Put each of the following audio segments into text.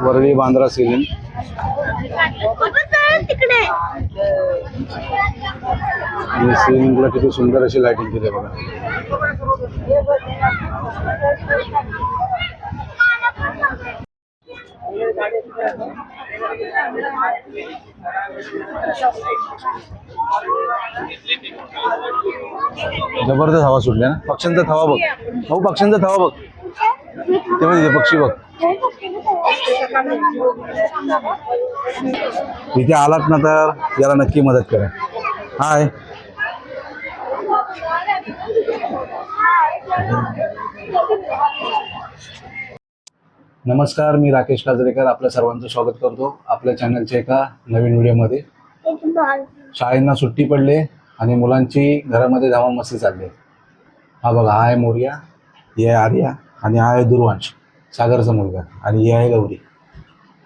Worli Bandra ceiling आणि सिलिंगला किती सुंदर अशी लाइटिंग केली बघा. जबरदस्त हवा सुटली ना. पक्ष्यांचा थवा बघ भाऊ, पक्ष्यांचा थवा बघ तेव्हा तिथे पक्षी बघ. इथे आलात ना तर याला नक्की मदत करा. हाय नमस्कार, मी राकेश काजरेकर आपल्या सर्वांचं स्वागत करतो आपल्या चॅनलच्या एका नवीन व्हिडिओमध्ये. शाळेंना सुट्टी पडली आणि मुलांची घरामध्ये धावण मस्ती चालली. हा बघा, हा आहे मोर्या, हे आहे आर्या आणि हा आहे दुर्वांश, सागरचा मुलगा, आणि हे आहे गौरी.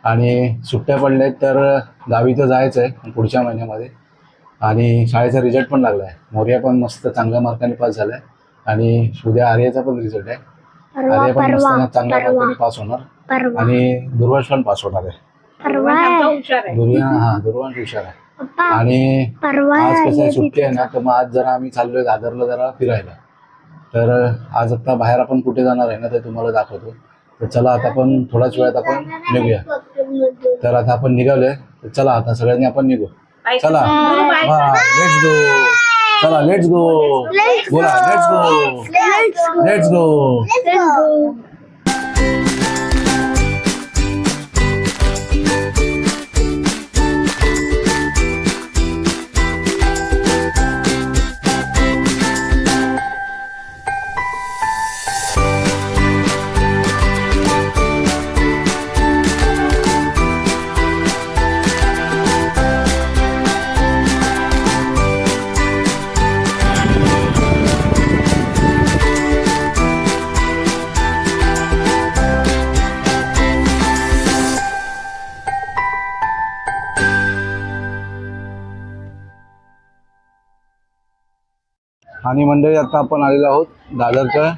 आणि सुट्ट्या पडल्यात तर गावी तर जायचं आहे पुढच्या महिन्यामध्ये. आणि शाळेचा रिझल्ट पण लागला आहे. मोर्या पण मस्त चांगल्या मार्काने पास झाला आहे आणि उद्या आर्याचा पण रिझल्ट आहे. आर्या पण मस्त चांगल्या मार्काने पास होणार आणि दुर्वांश पण पास होणार आहे. दुर्वांश हुशार आहे. आणि आज कसं आहे, सुट्टी आहे ना, तर मग आज जरा आम्ही चाललोय दादरला जरा फिरायला. तर आज आता बाहेर आपण कुठे जाणार आहे ना ते तुम्हाला दाखवतो. तर चला आता आपण थोड्याच वेळात आपण निघूया. तर आता आपण निघालोय, तर चला आता सगळ्यांनी आपण निघू. चला लेट्स गो. चला लेट्स गो बोला, लेट्स गो लेट्स गो. आणि मंडळी आता आपण आलेलो आहोत दादरच्या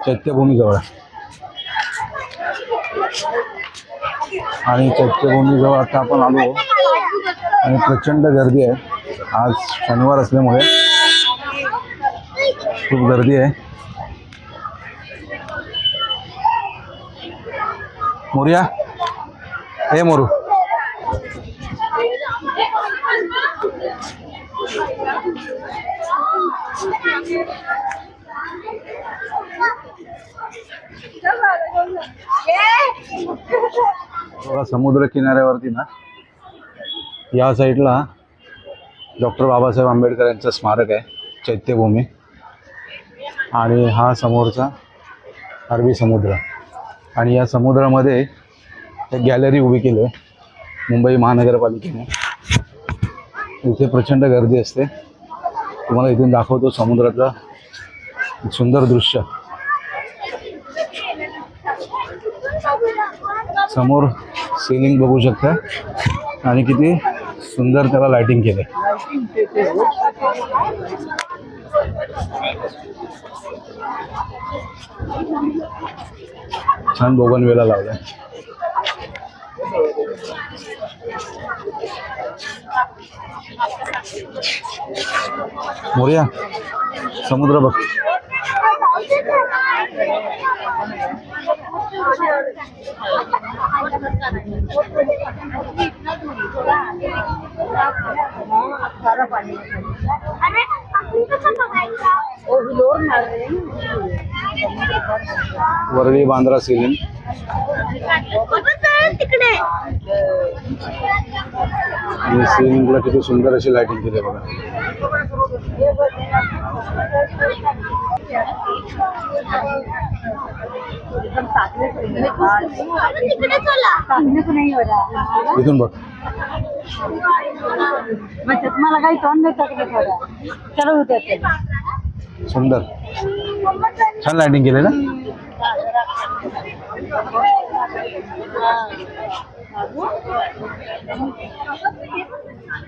चैत्यभूमीजवळ. आणि चैत्यभूमीजवळ आता आपण आलो आणि प्रचंड गर्दी आहे. आज शनिवार असल्यामुळे खूप गर्दी आहे. मोर्या, हे मोरू, समुद्र किनाऱ्यावरती ना या साईडला डॉक्टर बाबासाहेब आंबेडकर यांचं स्मारक आहे, चैत्यभूमी. आणि हा समोरचा अरबी समुद्र. आणि या समुद्रामध्ये एक गॅलरी उभी केली आहे मुंबई महानगरपालिकेने. इथे प्रचंड गर्दी असते. तुम्हाला इथून दाखवतो समुद्रातलं एक सुंदर दृश्य. समोर सीलिंग बघू शकता आणि किती सुंदर त्याला लाइटिंग केले. छान बोगनवेला लावलाय. मोर्या, समुद्र बघ. वरळी बांद्रा सिलिंग आणि सिलिंगला किती सुंदर अशी लाइटिंग केली बघा. इथून बघ. मला काही तोंड सुंदर छान लाइटिंग केली ना.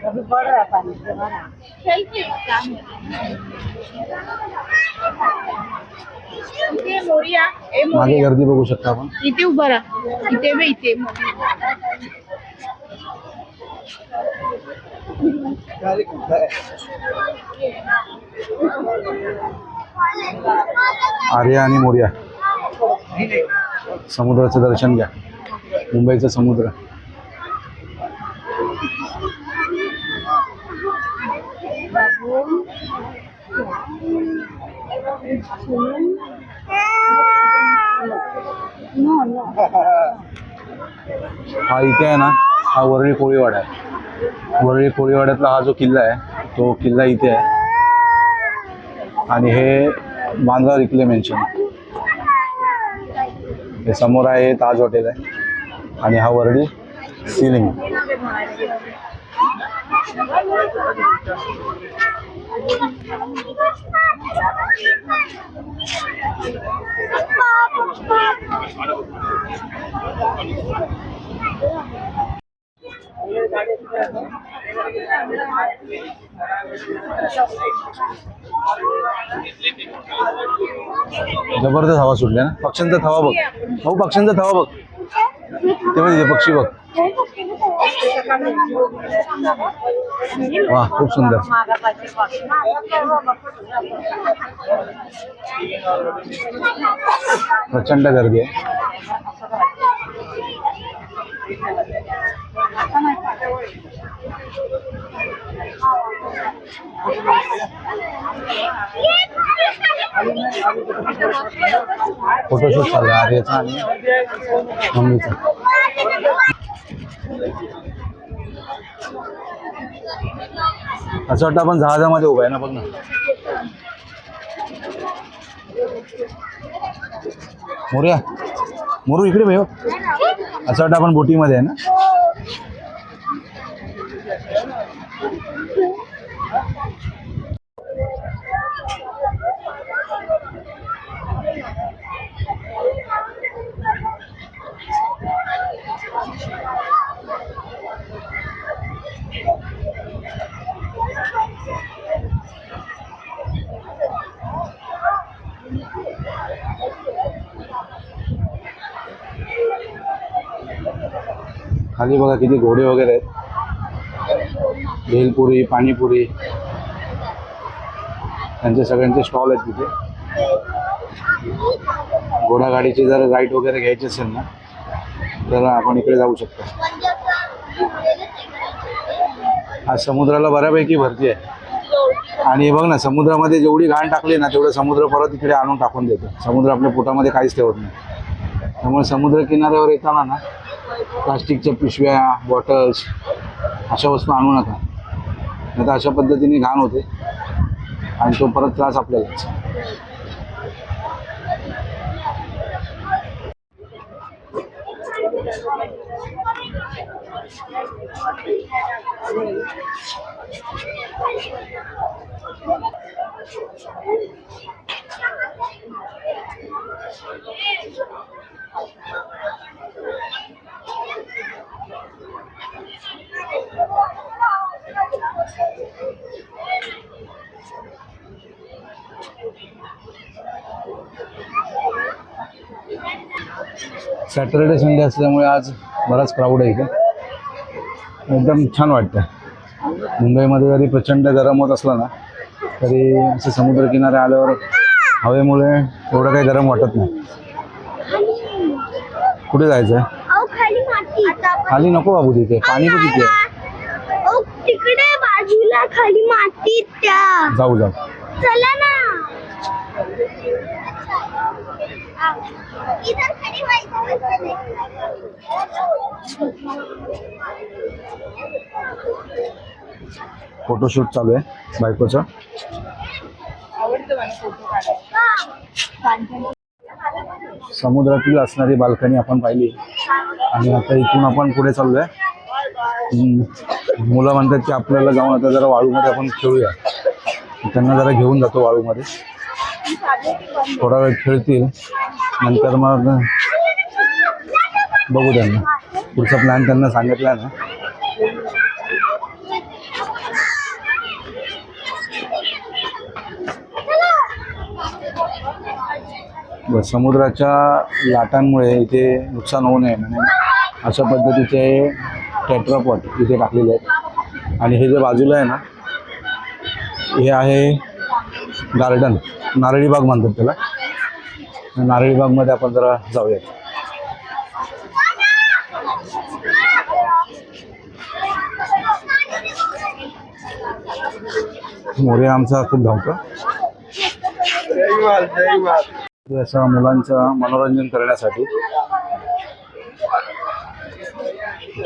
अभी बढ़ रहा है पानी तुम्हारा। इथे मोरिया ए मागे मोरिया गर्दी बघू शकता आपण. इथे उभं राहा इथे बे इथे आर्या आणि मोर्या समुद्राचं दर्शन घ्या. मुंबईचा समुद्र. हा इथे आहे ना, हा वरळी कोळीवाडा आहे. वरळी कोळीवाड्यातला हा जो किल्ला आहे तो किल्ला इथे आहे. आणि हे बांद्रा रिक्लेमेन्शन. हे समोर आहे ताज हॉटेल आहे. आणि हा वरळी सिलिंग. जबरदस्त हवा सुटली ना. पक्ष्यांचा थवा बघ भाऊ. पक्ष्यांचा थवा बघ. ते म्हणजे पक्षी बघ. वा खूप सुंदर. प्रचंड गर्दी आहे. फोटोशूट चालू आहे आर्याचा आणि मम्मीचा. असं वाटतं आपण जहाजामध्ये उभा आहे ना. बघ ना. मोर्या मोरू इकडे भाई. असं वाटतं आपण बोटीमध्ये आहे ना. खाली बघा किती घोडे वगैरे आहेत. भेलपुरी, पाणीपुरी, त्यांचे सगळ्यांचे स्टॉल आहेत तिथे. घोडागाडीची जर राईड वगैरे घ्यायची असेल ना तर आपण इकडे जाऊ शकतो. आज समुद्राला बऱ्यापैकी भरती आहे. आणि बघ ना, समुद्रामध्ये जेवढी घाण टाकली ना तेवढं समुद्र परत इकडे आणून टाकून देतो. समुद्र आपल्या पोटामध्ये काहीच ठेवत नाही. त्यामुळे समुद्र किनाऱ्यावर येताना ना प्लास्टिकच्या पिशव्या, बॉटल्स अशा वस्तू आणू नका. नाही तर अशा पद्धतीने घाण होते आणि तो परत त्रास आपल्यालाच. सॅटर्डे संडे असल्यामुळे आज बराच क्राऊड आहे इथे. एकदम छान वाटतं. मुंबईमध्ये जरी प्रचंड गरम होत असला ना तरी असं समुद्रकिनारे आल्यावर हवेमुळे एवढं काही गरम वाटत नाही. कुठे जायचं आहे? खाली नको बाबू, तिथे पाणी पण किती आहे. तिकडे बाजूला खाली माती. त्या जाऊ जाऊ. चला ना. इधर खड़ी व्हायचं. फोटोशूट चालू आहे बायकोचं. समुद्रातील असणारी बाल्कनी आपण पाहिली आणि आता इथून आपण पुढे चाललोय. मुलं म्हणतात की आपल्याला जाऊन आता जरा वाळूमध्ये आपण खेळूया. त्यांना जरा घेऊन जातो वाळूमध्ये. थोडा वेळ खेळतील, नंतर मग बघू त्यांना. पुढचा प्लॅन त्यांना सांगितला ना. बस समुद्राच्या लाटांमुळे इथे नुकसान होऊ नये म्हणून अशा पद्धतीचे टेट्रापॉट इथे टाकलेले आहेत. आणि हे जे बाजूला आहे ना, हे आहे गार्डन, नारळी बाग म्हणतात त्याला. नारळी बागमध्ये आपण जरा जाऊयात. मोरे आमचा खूप धावतो. असं मुलांचं मनोरंजन करण्यासाठी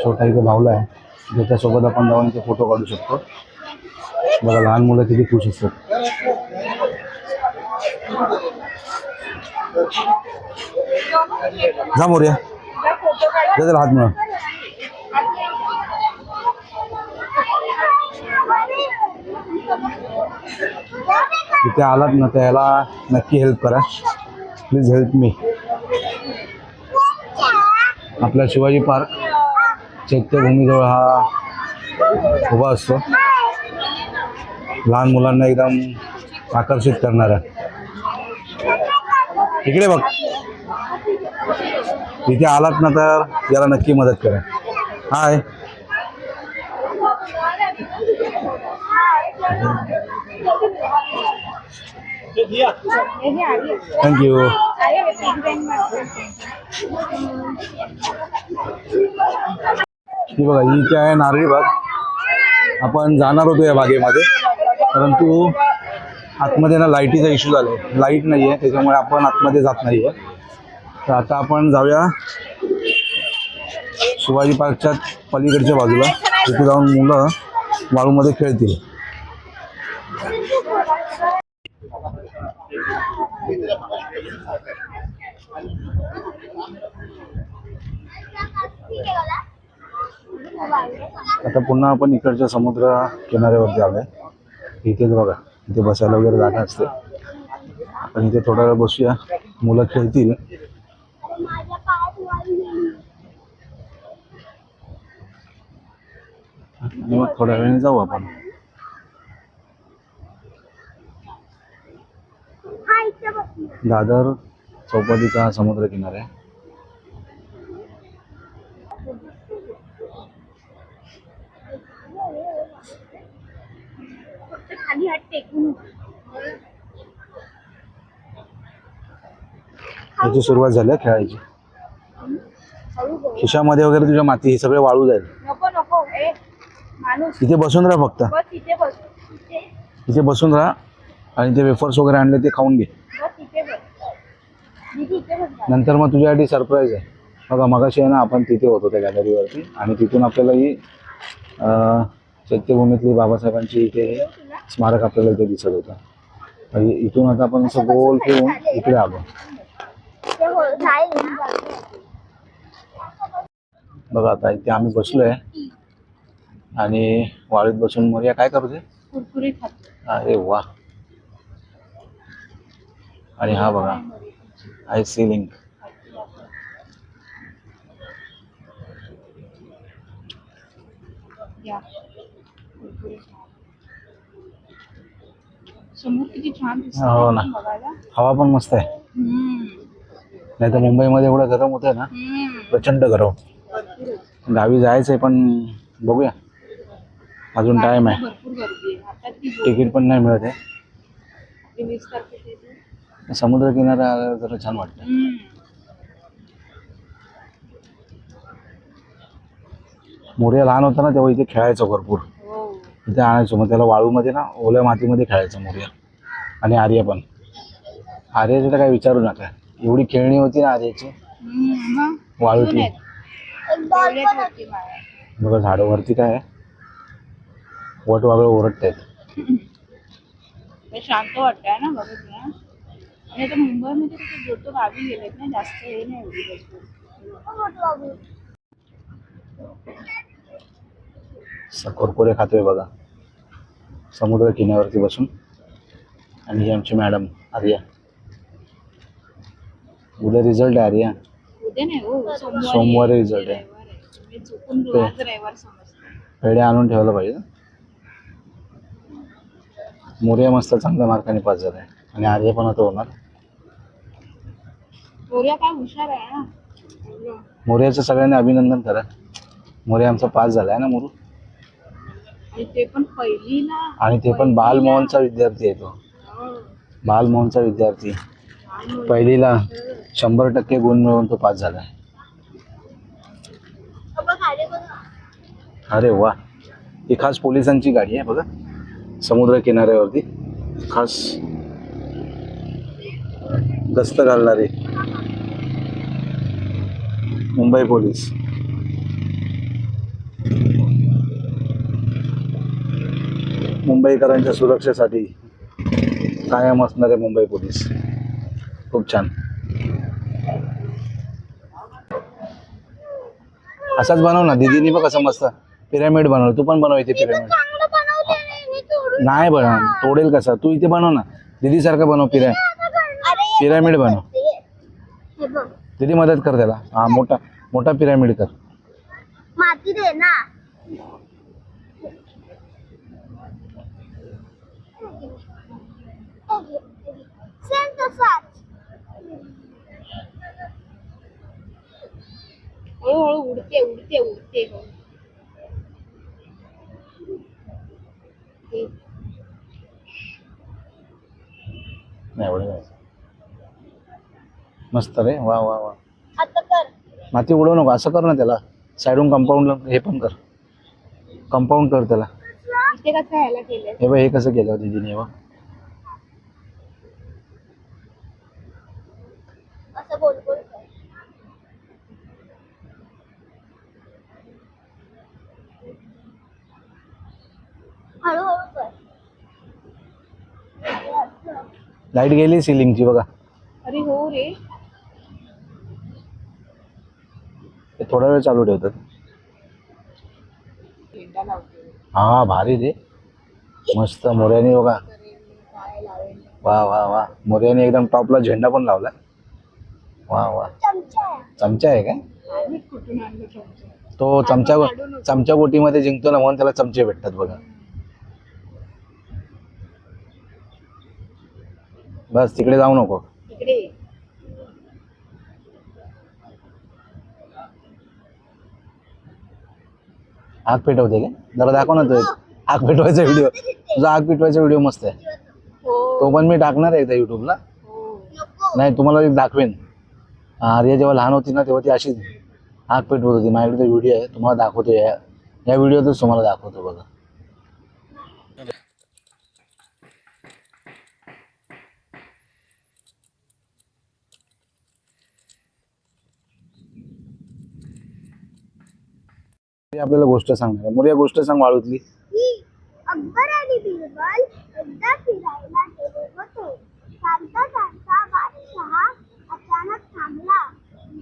छोटा इथे भावला आहे, ज्याच्यासोबत आपण जाऊन इथे फोटो काढू शकतो. बघा लहान मुलं किती खुश असतात. जा मोर्या, जा त्याला हात मिळा. इथे आलात ना त्याला नक्की हेल्प करा. Please help me. आपला शिवाजी पार्क चैत्यभूमीजवळ हा उभा असतो. लहान मुलांना एकदम आकर्षित करणारा. इकडे बघ, इथे आलात ना तर याला नक्की मदत करा. हाय, थँक्यू. ही बघा, ही काय आहे नारळी बाग. आपण जाणार होतो या बागेमध्ये, परंतु आतमध्ये ना लाईटीचा इश्यू झाला आहे. लाईट नाही आहे, त्याच्यामुळे आपण आतमध्ये जात नाही आहे. तर आता आपण जाऊया शिवाजी पार्कच्या पलीकडच्या बाजूला. तिथे जाऊन मुलं वाळूमध्ये खेळतील. आता पुन्हा आपण इकडच्या समुद्र किनाऱ्यावरती आलोय. इथेच बघा, इथे बसायला वगैरे जागा असते. आपण इथे थोडा वेळ बसूया, मुलं खेळतील. आणि मग थोड्या वेळाने जाऊ आपण. दादर चौपाटीचा समुद्र किनारा आहे. याची सुरुवात झाली खेळायची. खिशामध्ये वगैरे तुझ्या माती हे सगळे वाळू जाईल. नको नको, ए माणूस इथे बसून राहा फक्त. बस इथे बस. इथे बसून राहा आणि ते वेफर्स वगैरे आणले ते खाऊन घे. बस इथे बस. दीदी इथे बस. नंतर मग तुझ्यासाठी सरप्राईज आहे. बघा मगाशी आहे ना आपण तिथे होतो त्या गॅलरीवरती, आणि तिथून आपल्याला ही चैत्यभूमीतली बाबासाहेबांची इथे स्मारक आपल्याला इथे दिसत होतं. आणि इथून आता आपण असं गोल फिरून इकडे आलो. बघा आता इथे आम्ही बसलोय आणि वाळीत बसून मोर्या काय करू दे, कुरकुरे खातो. अरे वा. आणि हा बघा आय सीलिंग. या कुरकुरे खा. समोर किती छान दिसतं. हो ना, बघायला. हवा पण मस्त आहे. नाही तर मुंबईमध्ये एवढं गरम होतंय ना, प्रचंड गरम. गावी जायचंय पण बघूया, अजून टाइम आहे. भरपूर गर्दी आहे. आता ती तिकीट पण नाही मिळत आहे. 20 तारखेला येते. समुद्र किनारा आल्यावर जरा छान वाटतं. मोर्या लहान होता ना तेव्हा इथे खेळायचो भरपूर. हो. इथे आणायचो, मग त्याला वाळूमध्ये ना ओल्या मातीमध्ये खेळायचं मोर्या. आणि आर्या पण. आर्याचं तर काय विचारू नका, एवढी खेळणी होती ना आर्याची. वाळूची. बघा झाडावरती काय आहे, वट वागळ ओरडतायत. शांत वाटतंय ना बघितलं. आणि आता मुंबईमध्ये तिथे जो तो गावी गेलेत ना, जास्त हे नाही एवढी कुरकुरे खातोय बघा समुद्र किनाऱ्यावरती बसून. आणि ही आमची मॅडम आर्या. उद्या रिझल्ट आहे आर्या. उद्या नाही हो, सोमवारी रिझल्ट आहे. मी चुकून रोज रविवार समजते. पेढे आणून ठेवलं पाहिजे. मोर्या मस्त चांगल्या मार्काने पास झाला आहे आणि आर्य पण आता होणार. पोऱ्या काय हुशार आहे ना. मोर्याचं सगळ्यांनी अभिनंदन करा. मोर्या आमचा पास झाला आहे ना मुरू. आणि ते पण पहिलीला. आणि ते पण बालमोहनचा विद्यार्थी आहे तो. बालमोहनचा विद्यार्थी पहिलीला 100% गुण मिळवून तो पास झाला. अरे वा, ही खास पोलिसांची गाडी आहे बघा, समुद्र किनाऱ्यावरती खास गस्त घालणारे मुंबई पोलीस. मुंबईकरांच्या सुरक्षेसाठी कायम असणारे मुंबई पोलीस. खूप छान. असाच बनव ना दीदीनी बघ, कसं मस्त पिरामिड बनवलं. तू पण बनव इथे पिरामिड. नाही बनव, तोडेल कसा. तू इथे बनव ना दीदी सारखं बनव. पिरामिड बनव. दीदी मदत कर त्याला. हा मोठा मोठा पिरामिड कर. माती दे ना. सेम तसाच. हळूहळू उडते उडते उडते. नाही एवढं नाही. मस्त रे, वा वा वा. आता कर. माती उडवू नको, असं कर ना त्याला. साईडून कंपाऊंड हे पण कर. कंपाऊंड कर त्याला. इथे कसं ह्याला केलंय. हे बघ, हे कसं केलं दीदीने. बघ असं बोल बोल कर. हळूहळू कर. लाईट गेली सिलिंगची बघा. अरे हो रे. ते थोडा वेळ चालू ठेवतात. झेंडा लावते. हा भारी रे, मस्त. मोर्याने बघा, वा वा वा. मोर्याने एकदम टॉपला झेंडा पण लावला. वा वा. चमचा आहे काय? मी कुठून आणलं चमचा. तो चमचा गोटीमध्ये जिंकतो ना, म्हणून त्याला चमचे भेटतात बघा. बस तिकडे जाऊ नको. तिकडे आग पेटवते काय? जरा दाखव ना. तो एक आग पेटवायचा व्हिडिओ. तुझा आग पेटवायचा व्हिडिओ मस्त आहे. हो तो पण मी टाकणार आहे एकदा युट्यूबला. हो. नाही तुम्हाला एक दाखवेन. आर्या जेव्हा लहान होती ना, तेव्हा ती अशीच आग पेटवत होती. माझ्याकडे तो व्हिडिओ आहे, तुम्हाला दाखवतो. या व्हिडिओतच तुम्हाला दाखवतो बघा. आपल्याला गोष्ट सांगणार आहे. मोर्या गोष्ट सांग वाळूतली. अकबर आणि बिरबल एकदा फिरायला गेले होते. चालता चालता बादशहा अचानक थांबला.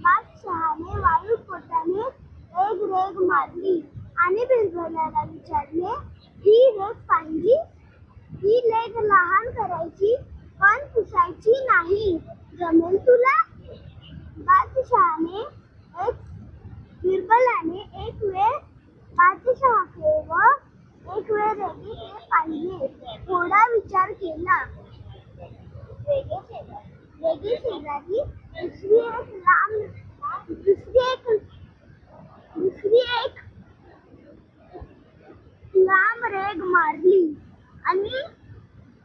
बादशहाने वायुपोटाने एक रेघ मारली आणि बिरबलाला विचारले, ही रेघ पाहिली? ही रेघ लहान करायची पण पुसायची नाही, जमेल तुला? बादशहाने बिरबलाने एक वेळ बादशहाकडे व एक वेळ रेघेकडे पाहिले. थोडा विचार केला. रेघे शेजारी दुसरी एक लांब रेघ मारली आणि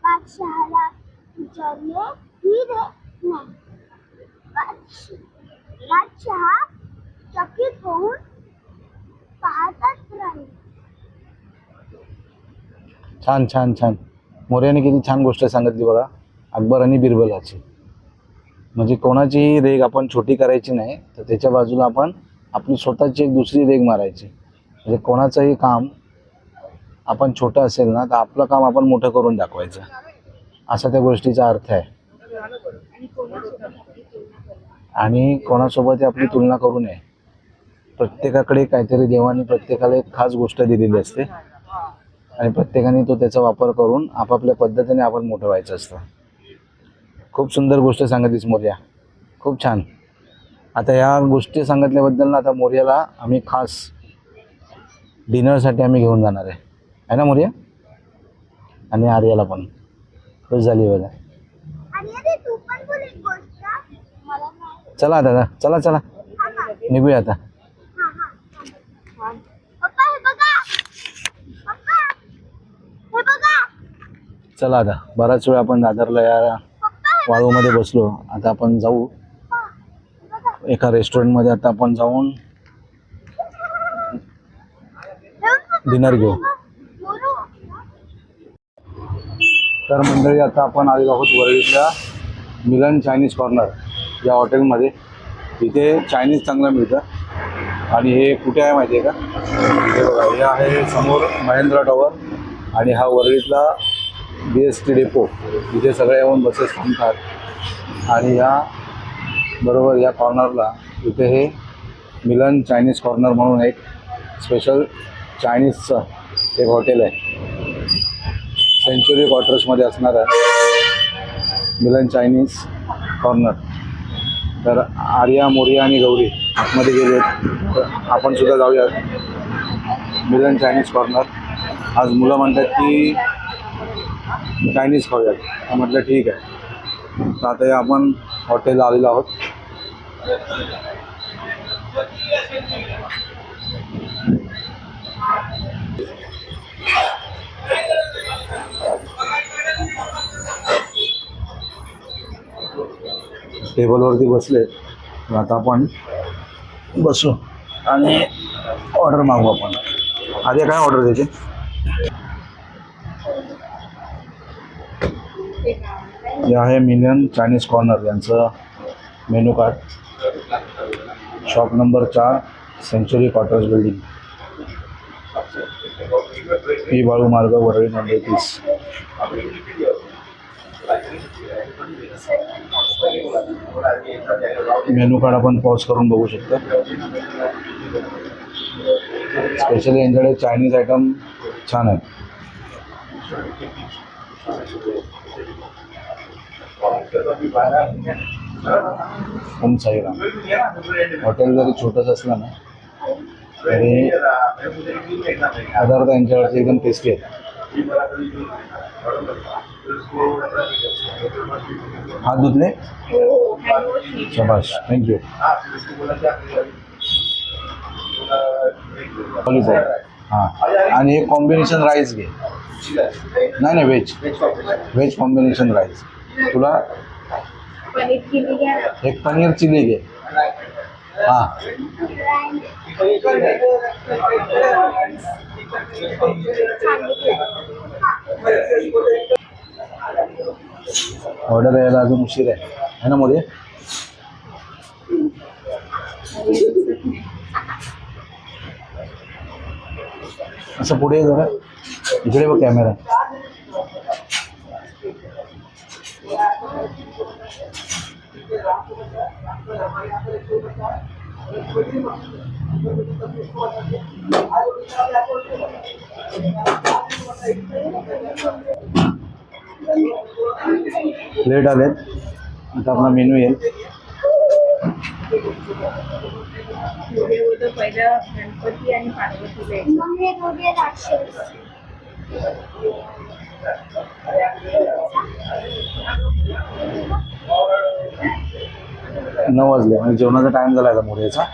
बादशहाला विचारले, ही रेघ नाही. बादशहा चकित होऊन पाहतच राहिले. छान छान छान. मोर्याने किती छान गोष्ट सांगितली बघा, अकबर आणि बिरबलाची. म्हणजे कोणाचीही रेघ आपण छोटी करायची नाही, तर त्याच्या बाजूला आपण आपली स्वतःची एक दुसरी रेघ मारायची. म्हणजे कोणाचंही काम आपण छोटं असेल ना, तर आपलं काम आपण मोठं करून दाखवायचं, असा त्या गोष्टीचा अर्थ आहे. आणि कोणासोबत आपली तुलना करू नये. प्रत्येकाकडे काहीतरी देवाने प्रत्येकाला एक खास गोष्ट दिलेली असते आणि प्रत्येकाने तो त्याचा वापर करून आपापल्या पद्धतीने आपण मोठं व्हायचं असतं. खूप सुंदर गोष्ट सांगितलीस मोर्या, खूप छान. आता ह्या गोष्टी सांगितल्याबद्दल ना आता मोर्याला आम्ही खास डिनरसाठी आम्ही घेऊन जाणार आहे ना मोर्या? आणि आर्याला पण खुश झाली बघा. आणि अरे तू पण बोल एक गोष्ट. मला नाही. चला दादा, चला चला हा, हा. निघूया आता. हा, हा. पप्पा हे बघा. पप्पा हे बघा. चला आता बराच वेळ आपण दादरला या पप्पा हे वाळूमध्ये बसलो. आता आपण जाऊ बघा. एका रेस्टॉरंटमध्ये. आता आपण जाऊन डिनर घेऊ. मोरू. तर मंडळी आता आपण आलेलो आहोत वरळीतल्या मिलन चायनीज कॉर्नर या हॉटेलमध्ये. इथे चायनीज चांगलं मिळतं. आणि हे कुठे आहे माहिती आहे का? हे बघा, हे आहे समोर महेंद्र टॉवर. आणि हा वरळीतला BST डेपो. इथे सगळे येऊन बसेस थांबतात. आणि या बरोबर या कॉर्नरला इथे हे मिलन चायनीज कॉर्नर म्हणून एक स्पेशल चायनीजचं एक हॉटेल आहे. सेंचुरी क्वार्टर्समध्ये असणारं मिलन चायनीज कॉर्नर. तर आर्या, मोरिया आणि गौरी आतमध्ये गेले. तर आपण सुद्धा जाऊयात मिलन चायनीज कॉर्नर. आज मुलं म्हणतात की चायनीज खाऊयात. म्हटलं ठीक आहे. तर आता हे आपण हॉटेलला आलेलो आहोत. टेबलवरती बसले. आता आपण बसू आणि ऑर्डर मागू आपण. आधी काय ऑर्डर द्यायची? हे आहे मिलन चायनीज कॉर्नर यांचं menu card. Shop number 4, century quarters building, P Balu Marg, Worli, Mumbai 30. Menu card आपण पॉज करून बघू शकतो. स्पेशली यांच्याकडे चायनीज आयटम छान आहे. ओम साईराम. हॉटेल जरी छोटंच असलं ना तरी पदार्थ यांच्यावरती एकदम टेस्टी आहेत. हात धुतले? शबाश, थँक्यू. हां, आणि एक कॉम्बिनेशन राईस घे. नाही नाही, व्हेज कॉम्बिनेशन राईस. तुला एक पनीर चिली घे. हां, ऑर्डर यायला अजून उशीर आहे ना मोरे? असं पुढे जरा इकडे बघ कॅमेरा. प्लेट आलेत. आता आपला मेनू येईल. पहिलं गणपती आणि पार्वतीला येतं. मग हे दोघे राक्षस. 9 वाजले म्हणजे जेवणाचा टाइम झाला आहे मोरेचा.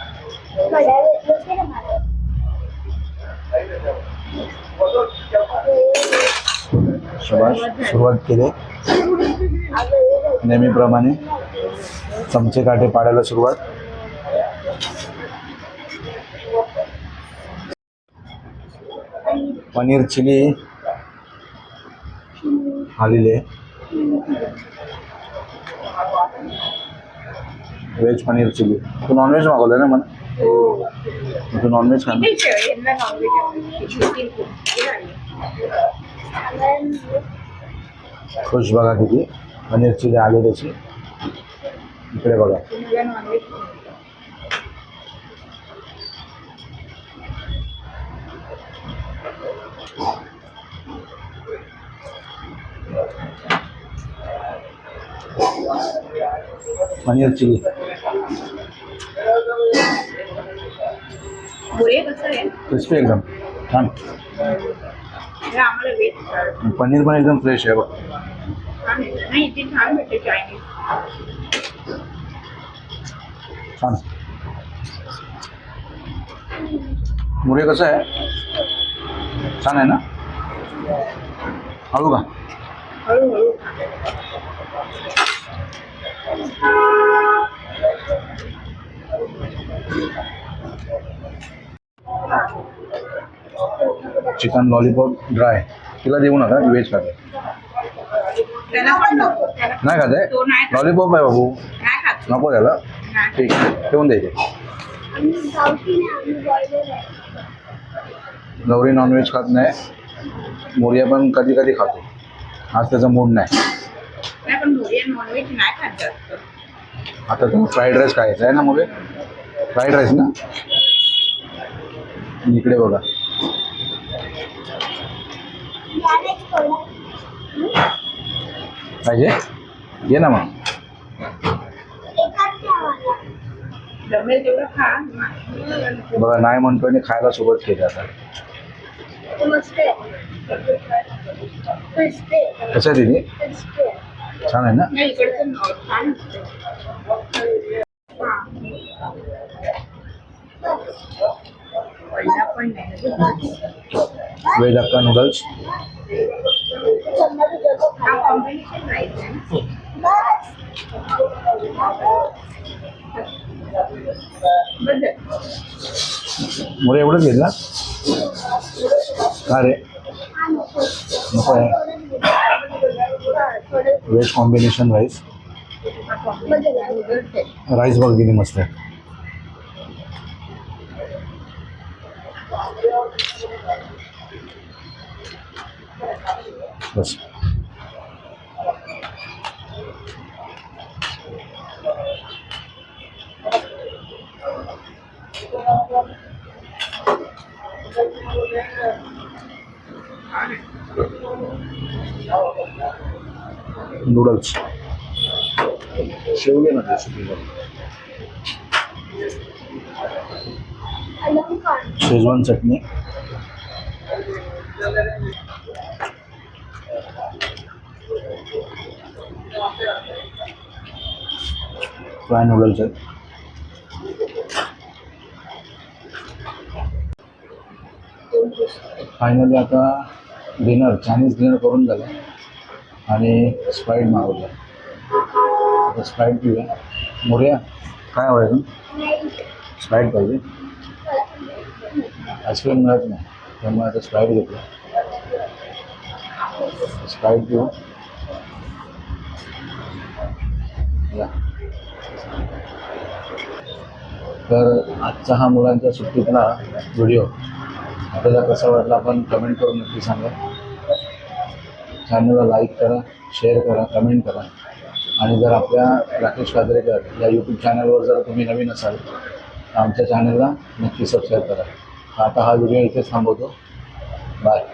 शबाश, सुरुवात केली नेहमीप्रमाणे. चमचे काटे पाडायला सुरुवात. पनीर चिली आलेली आहे. Veg paneer chilli. तू नॉनव्हेज मागवलं ना मला? तू नॉनव्हेज खा. खुश बघा किती पनीर चिली आले त्याची. इकडे बघा. पनीर चिली मोरे कसं आहे क्रिस्पी एकदम छान. हे आम्हाला वेज पनीर पण एकदम फ्रेश आहे बघ. छान आहे. नाही इथे छान भेटते चायनीज. छान. मुरे कसं आहे? छान आहे ना? हळू का? हळूहळू चिकन लॉलीपॉप ड्राय. तिला देऊ नका, व्हेज खाते. त्याला पण नको. त्याला नाही खाते? तो नाही खात. लॉलीपॉप आहे बाबू. नाही खात. नको त्याला. नाही. ठीक आहे, ठेवून द्यायचे. आम्ही गावठी नाही, आम्ही बॉयलर आहे. गौरी नॉनव्हेज खात नाही. मोरिया पण कधी कधी खातो. आज त्याचा मूड नाही. नाही पण मोरे नॉनव्हेज नाही खात जास्त. आता तुम्ही फ्राईड राईस खायचा आहे ना मुले? फ्राईड राईस ना? इकडे बघा. यार एक थोडा पाहिजे? ये ना मग. एकाच ठेवायला. जमेल तेवढं खा. बघा नाही म्हणतोय आणि खायला सुरुवात केली आता. ते मस्त आहे. क्रिस्पी आहे. कसं आहे दिदी? क्रिस्पी आहे. छान आहे ना? नाही इकडचं छान असतं. पहिला पण नाही. Veg hakka noodles. चम्मच देतो हा खायला. कॉम्बिनेशन राईस आहे ना. बस मुळे एवढंच घेतला का रे? नको आहे. Veg combination rice. राईस बघ किती मस्त आहे. बस. नूडल्स शेवगे ना ते सुकी. शेजवान चटणी. फ्राय नूडल्स आहेत. फायनली आता डिनर चायनीज डिनर करून झालं आणि स्प्राईट मागवलं. आता स्प्राईट पिऊया. मोर्या काय हवं स्प्राईट पाहिजे. आईस्क्रीम मिळत नाही त्यामुळे आता स्प्राईट घेतलं. स्प्राईट पिऊ. या. तर आजचा हा मुलांच्या सुट्टीतला व्हिडिओ आपल्याला कसा वाटला आपण कमेंट करून नक्की सांगा. चॅनलला लाईक करा, शेअर करा, कमेंट करा. आणि जर आपल्या राकेश काजरेकर या यूट्यूब चॅनलवर जर तुम्ही नवीन असाल तर आमच्या चॅनलला नक्की सबस्क्राईब करा. आता हा व्हिडिओ इथेच थांबवतो. बाय.